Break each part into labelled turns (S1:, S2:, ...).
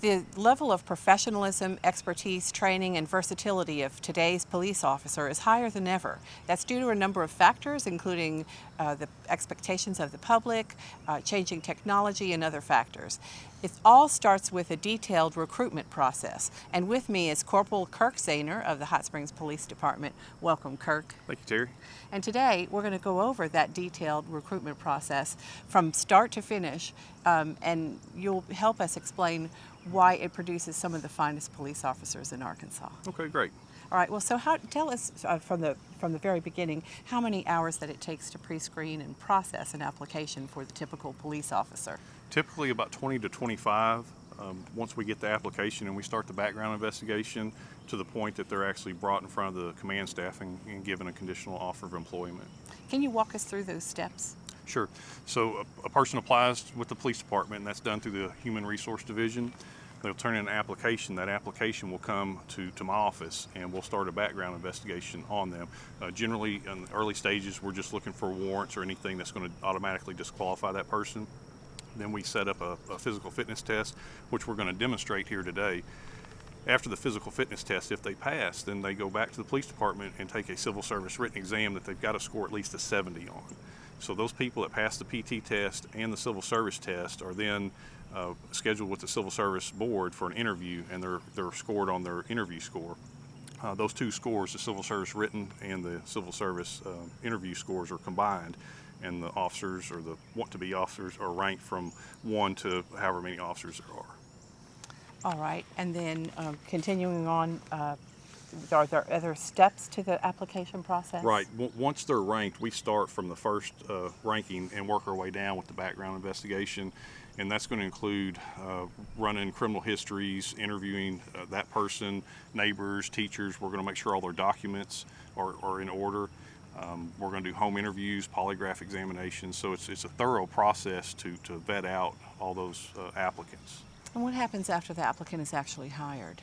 S1: The level of professionalism, expertise, training, and versatility of today's police officer is higher than ever. That's due to a number of factors, including the expectations of the public, changing technology, and other factors. It all starts with a detailed recruitment process. And with me is Corporal Kirk Zaner of the Hot Springs Police Department. Welcome, Kirk.
S2: Thank you, Terry.
S1: And today we're going to go over that detailed recruitment process from start to finish, and you'll help us explain why it produces some of the finest police officers in Arkansas.
S2: Okay, great.
S1: All right, well, so tell us from the very beginning how many hours that it takes to pre-screen and process an application for the typical police officer.
S2: Typically about 20 to 25 once we get the application and we start the background investigation to the point that they're actually brought in front of the command staff and given a conditional offer of employment.
S1: Can you walk us through those steps?
S2: Sure. So a person applies with the police department, and that's done through the Human Resource Division. They'll turn in an application. That application will come to my office, and we'll start a background investigation on them. Generally, in the early stages, we're just looking for warrants or anything that's going to automatically disqualify that person. Then we set up a physical fitness test, which we're going to demonstrate here today. After the physical fitness test, if they pass, then they go back to the police department and take a civil service written exam that they've got to score at least a 70 on. So those people that pass the PT test and the civil service test are then scheduled with the Civil Service Board for an interview, and they're scored on their interview score. Those two scores, the civil service written and the civil service interview scores, are combined, and the officers or the want-to-be officers are ranked from 1 to however many officers there are.
S1: All right, and then continuing on, are there other steps to the application process?
S2: Right. Once they're ranked, we start from the first ranking and work our way down with the background investigation, and that's going to include running criminal histories, interviewing that person, neighbors, teachers. We're going to make sure all their documents are in order. We're going to do home interviews, polygraph examinations, so it's a thorough process to vet out all those applicants.
S1: And what happens after the applicant is actually hired?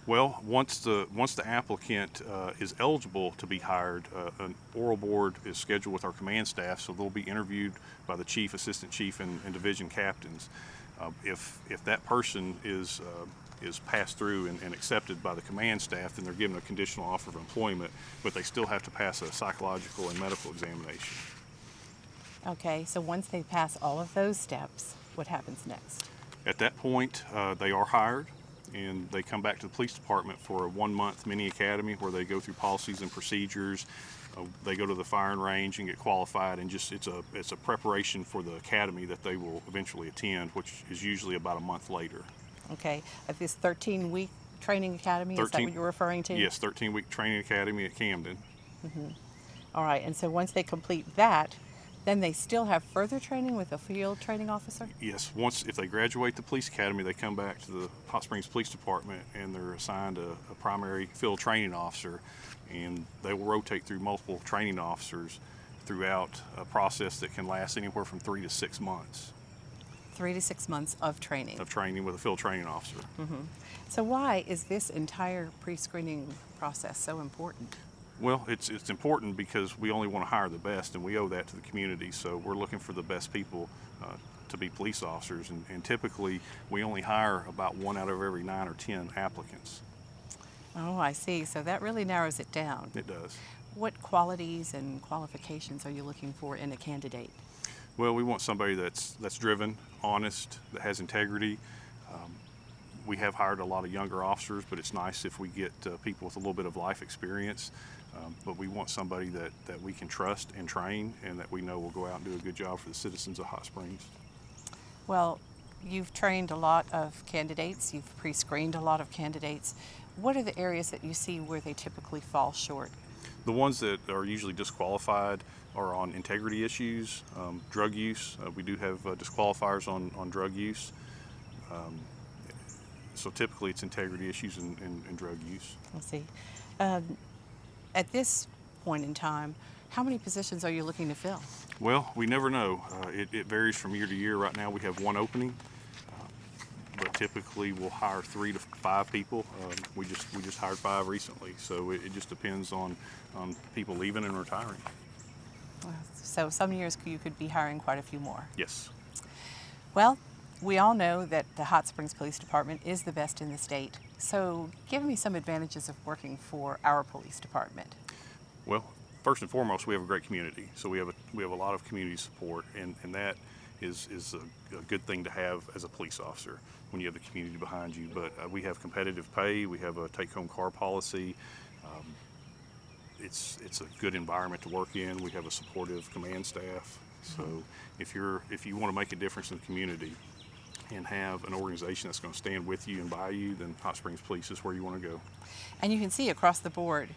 S2: Well, once the applicant is eligible to be hired, an oral board is scheduled with our command staff, so they'll be interviewed by the chief, assistant chief, and division captains. If that person is passed through and accepted by the command staff, then they're given a conditional offer of employment, but they still have to pass a psychological and medical examination.
S1: Okay, so once they pass all of those steps, what happens next?
S2: At that point, they are hired, and they come back to the police department for a 1-month mini academy where they go through policies and procedures. They go to the firing range and get qualified, and it's a preparation for the academy that they will eventually attend, which is usually about a month later.
S1: Okay, at this 13-week training academy, is that what you're referring to?
S2: Yes, 13-week training academy at Camden.
S1: Mm-hmm. All right, and so once they complete that, then they still have further training with a field training officer?
S2: Yes, if they graduate the police academy, they come back to the Hot Springs Police Department and they're assigned a primary field training officer, and they will rotate through multiple training officers throughout a process that can last anywhere from 3 to 6 months.
S1: 3 to 6 months of training.
S2: Of training with a field training officer.
S1: Mm-hmm. So why is this entire pre-screening process so important?
S2: Well, it's important because we only want to hire the best, and we owe that to the community. So we're looking for the best people to be police officers, and typically we only hire about 1 out of every 9 or 10 applicants.
S1: Oh, I see. So that really narrows it down.
S2: It does.
S1: What qualities and qualifications are you looking for in a candidate?
S2: Well, we want somebody that's driven, honest, that has integrity. We have hired a lot of younger officers, but it's nice if we get people with a little bit of life experience. But we want somebody that we can trust and train, and that we know will go out and do a good job for the citizens of Hot Springs.
S1: Well, you've trained a lot of candidates, you've pre-screened a lot of candidates. What are the areas that you see where they typically fall short?
S2: The ones that are usually disqualified are on integrity issues, drug use. We do have disqualifiers on drug use. So typically it's integrity issues and drug use.
S1: I see. At this point in time, how many positions are you looking to fill?
S2: Well, we never know. It varies from year to year. Right now we have 1 opening, but typically we'll hire 3 to 5 people. We just hired 5 recently, so it just depends on people leaving and retiring.
S1: So some years you could be hiring quite a few more.
S2: Yes.
S1: Well, We all know that the Hot Springs Police Department is the best in the state. So give me some advantages of working for our police department.
S2: Well, first and foremost, we have a great community. So we have a lot of community support, and that is a good thing to have as a police officer when you have the community behind you. But we have competitive pay. We have a take-home car policy. It's a good environment to work in. We have a supportive command staff. So if you want to make a difference in the community and have an organization that's going to stand with you and by you, then Hot Springs Police is where you want to go.
S1: And you can see across the board,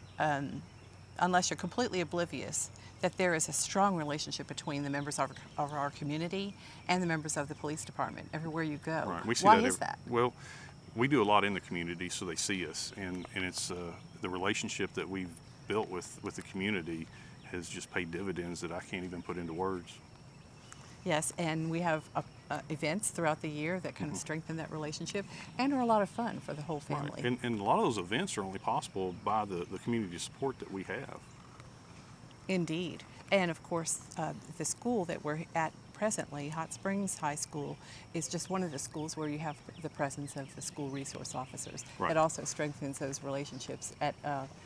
S1: unless you're completely oblivious, that there is a strong relationship between the members of our community and the members of the police department everywhere you go.
S2: Right. We see
S1: Why
S2: that
S1: is that?
S2: Well, we do a lot in the community, so they see us, and it's the relationship that we've built with the community has just paid dividends that I can't even put into words.
S1: Yes, and we have events throughout the year that kind of strengthen that relationship and are a lot of fun for the whole family.
S2: Right. And a lot of those events are only possible by the community support that we have.
S1: Indeed. And of course, the school that we're at presently, Hot Springs High School, is just one of the schools where you have the presence of the school resource officers.
S2: Right.
S1: It also strengthens those relationships at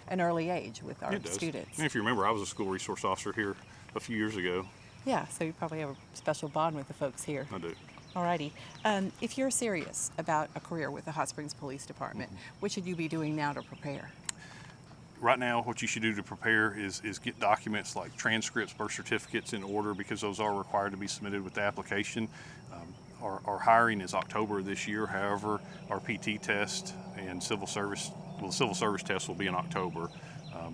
S1: an early age with our
S2: It does.
S1: students.
S2: And if you remember, I was a school resource officer here a few years ago.
S1: Yeah, so you probably have a special bond with the folks here.
S2: I do.
S1: Alrighty. If you're serious about a career with the Hot Springs Police Department, what should you be doing now to prepare?
S2: Right now, what you should do to prepare is get documents like transcripts, birth certificates in order, because those are required to be submitted with the application. Our hiring is October this year. However, our PT test and civil service test will be in October,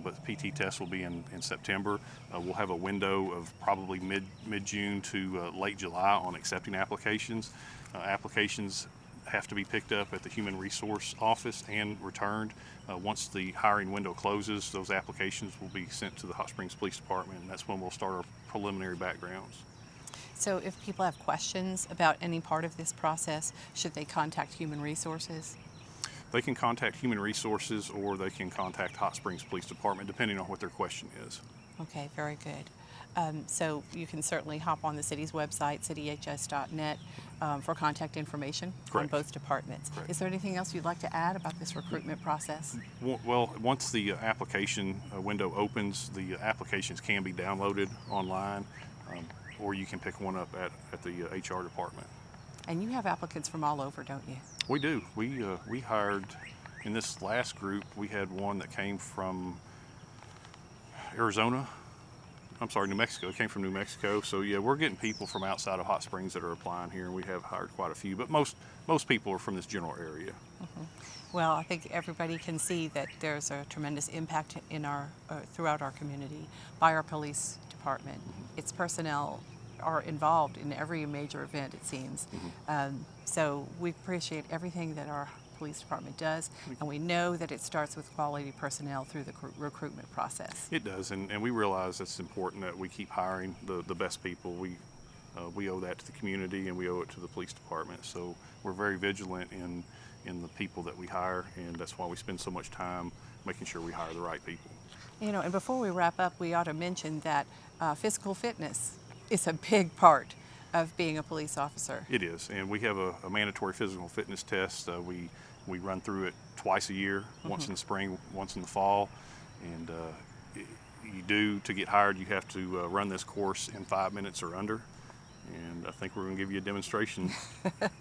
S2: but the PT test will be in September. We'll have a window of probably mid-June to late July on accepting applications. Applications have to be picked up at the Human Resource Office and returned. Once the hiring window closes, those applications will be sent to the Hot Springs Police Department, and that's when we'll start our preliminary backgrounds.
S1: So if people have questions about any part of this process, should they contact Human Resources?
S2: They can contact Human Resources, or they can contact Hot Springs Police Department, depending on what their question is.
S1: Okay, very good. So you can certainly hop on the city's website, cityhs.net, for contact information on
S2: Correct.
S1: both departments.
S2: Correct.
S1: Is there anything else you'd like to add about this recruitment process?
S2: Well, once the application window opens, the applications can be downloaded online, or you can pick one up at the HR department.
S1: And you have applicants from all over, don't you?
S2: We do. We hired, in this last group, we had one that came from New Mexico. It came from New Mexico. So yeah, we're getting people from outside of Hot Springs that are applying here, and we have hired quite a few, but most people are from this general area.
S1: Well, I think everybody can see that there's a tremendous impact in throughout our community by our police department. Its personnel are involved in every major event, it seems. So we appreciate everything that our police department does, and we know that it starts with quality personnel through the recruitment process.
S2: It does, and we realize it's important that we keep hiring the best people. We owe that to the community, and we owe it to the police department. So we're very vigilant in the people that we hire, and that's why we spend so much time making sure we hire the right people.
S1: You know, and before we wrap up, we ought to mention that physical fitness is a big part of being a police officer.
S2: It is, and we have a mandatory physical fitness test. We run through it twice a year, once in the spring, once in the fall, and to get hired, you have to run this course in 5 minutes or under, and I think we're going to give you a demonstration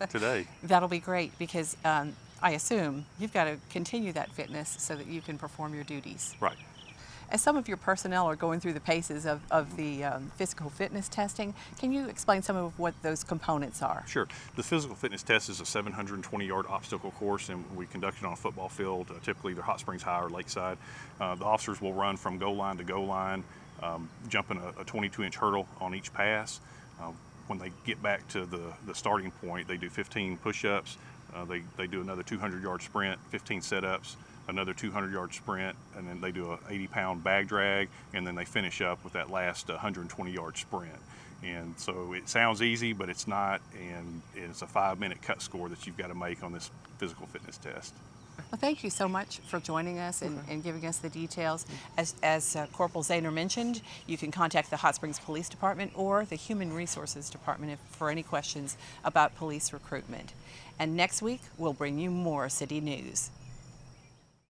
S2: today.
S1: That'll be great, because I assume you've got to continue that fitness so that you can perform your duties.
S2: Right.
S1: As some of your personnel are going through the paces of the physical fitness testing, can you explain some of what those components are?
S2: Sure. The physical fitness test is a 720-yard obstacle course, and we conduct it on a football field, typically either Hot Springs High or Lakeside. The officers will run from goal line to goal line, jumping a 22-inch hurdle on each pass. When they get back to the starting point, they do 15 push-ups. They do another 200-yard sprint, 15 set-ups, another 200-yard sprint, and then they do a 80-pound bag drag, and then they finish up with that last 120-yard sprint. And so it sounds easy, but it's not, and it's a 5-minute cut score that you've got to make on this physical fitness test.
S1: Well, thank you so much for joining us and giving us the details. As Corporal Zaner mentioned, you can contact the Hot Springs Police Department or the Human Resources Department for any questions about police recruitment. And next week, we'll bring you more city news.